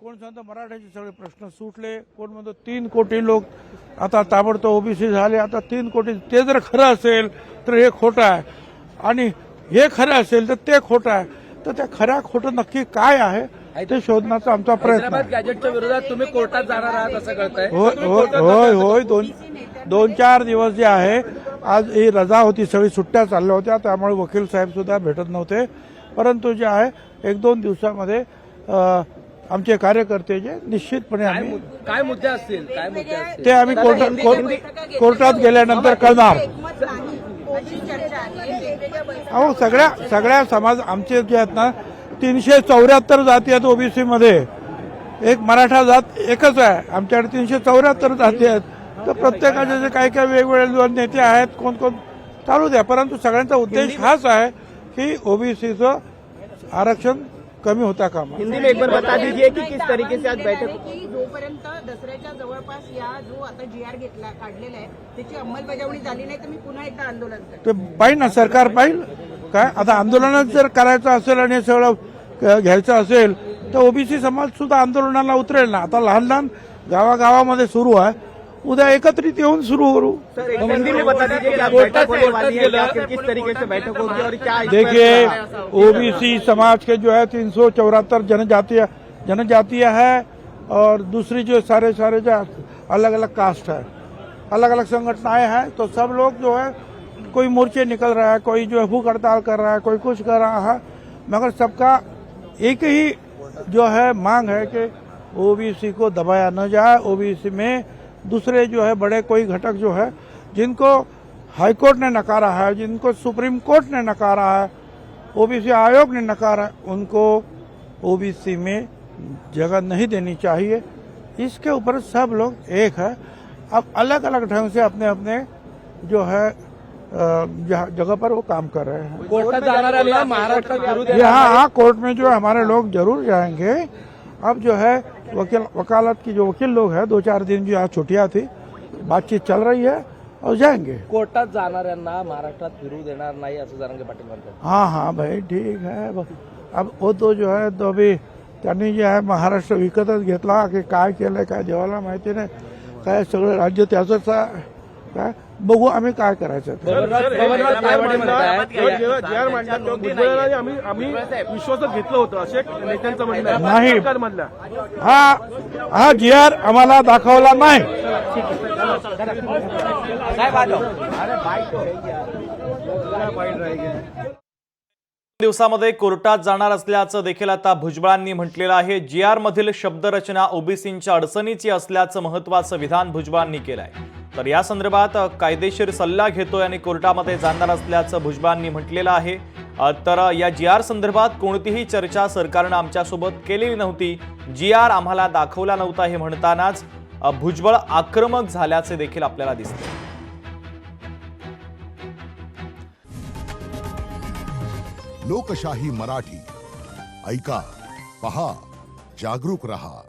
कोण सांगतं मराठ्याचे सगळे प्रश्न सुटले, कोण म्हणतो 3 कोटी लोक आता ताबडतोब ओबीसी झाले, आता 3 कोटी. ते जर खरं असेल तर हे खोटं आहे, आणि हे खरं असेल तर ते खोटं आहे. तर त्या खऱ्या खोटं नक्की काय आहे ते शोधण्याचा आमचा प्रयत्न आहे. गॅजेटच्या विरोधात तुम्ही कोर्टात जाणार आहात असं कळतंय. होय 2-4 दिवस जे आहे, आज ही रजा होती, सगळी सुट्ट्या चालल्या होत्या, त्यामुळे वकील साहेब सुद्धा भेटत नव्हते. परंतु जे आहे 1-2 दिवसामध्ये आमचे कार्यकर्ते जे निश्चितपणे आम्ही काय मुद्दे असतील ते आम्ही कोर्टात गेल्यानंतर कळणार. अहो सगळ्या समाज आमचे जे आहेत ना 374 जाती आहेत ओबीसी मध्ये, एक मराठा जात एकच आहे. आमच्याकडे 374 जाती आहेत. तर प्रत्येकाचे जे काही वेगवेगळे नेते आहेत, कोण चालू द्या, परंतु सगळ्यांचा उद्देश हाच आहे की ओबीसीचं आरक्षण कमी होता कामा. हिंदी में एक बार बता दीजिए की किस तरीके से आज बैठक. की जोपर्यंत दसऱ्याच्या जवळपास या जो आता जीआर घेतला काढलेला आहे त्याची अंमलबजावणी झाली नाही तर मी पुन्हा एकदा आंदोलन करेन. ते पाहिजे ना, सरकार पाहिजे काय. आता आंदोलनात जर करायचं असेल आणि सगळं घ्यायचं असेल तर ओबीसी समाज सुद्धा आंदोलनाला उतरेल ना. आता लहान गावागावामध्ये सुरू आहे, उद्या एकत्रित येऊन सुरू करू. हिंदी में बता दीजिए कि आप बैठक होने वाली है या फिर किस तरीके से बैठक होगी और क्या. देखिए ओबीसी समाज के जो है 374 जनजातीय है, और दूसरी जो सारे जो अलग अलग कास्ट है, अलग अलग संगठनाएं हैं. तो सब लोग जो है, कोई मोर्चे निकल रहा है, कोई जो है भूख हड़ताल कर रहा है, कोई कुछ कर रहा है, मगर सबका एक ही जो है मांग है कि ओबीसी को दबाया न जाए. ओबीसी में दूसरे जो है बड़े कोई घटक जो है, जिनको हाईकोर्ट ने नकारा है, जिनको सुप्रीम कोर्ट ने नकारा है, ओबीसी आयोग ने नकारा है, उनको ओबीसी में जगह नहीं देनी चाहिए. इसके ऊपर सब लोग एक है. अब अलग अलग ढंग से अपने अपने जो है जगह पर वो काम कर रहे हैं. कोर्टात जाणाऱ्यांना महाराष्ट्रात विरोध यहाँ कोर्ट में जो है हमारे लोग जरूर जाएंगे. अब जो है वकालत की जो वकील लोग हैं, 2-4 दिन जो यहाँ छुट्टियां थी, बातचीत चल रही है और जाएंगे. कोर्टात जाणाऱ्यांना महाराष्ट्रात फिरू देणार नाही असं जरांगे पाटील म्हणतात. हाँ भाई ठीक है. अब वो तो जो है, तो अभी त्यांनी जे आहे महाराष्ट्र विकतच घेतला की काय केलंय काय देवाला माहिती नाही. काय सगळं राज्य त्याचंच आहे. काय बघू आम्ही काय करायचं. आम्ही विश्वासात घेतलं होतं असे नेत्यांचं म्हणणं आहे. नाही, सरकारमधल्या हा जीआर आम्हाला दाखवला नाही. दिवसामध्ये कोर्टात जाणार असल्याचं देखील आता भुजबळांनी म्हटलेलं आहे. जीआर मधील शब्दरचना ओबीसींच्या अडचणीची असल्याचं महत्त्वाचं विधान भुजबळांनी केलं आहे. तर या संदर्भात कायदेशीर सल्ला घेतोय आणि कोर्टामध्ये जाणार असल्याचं भुजबळांनी म्हटलेलं आहे. तर या जीआर संदर्भात कोणतीही चर्चा सरकारनं आमच्यासोबत केलेली नव्हती, जीआर आम्हाला दाखवला नव्हता हे म्हणतानाच भुजबळ आक्रमक झाल्याचे देखील आपल्याला दिसते. लोकशाही मराठी ऐका, पहा, जागरूक रहा.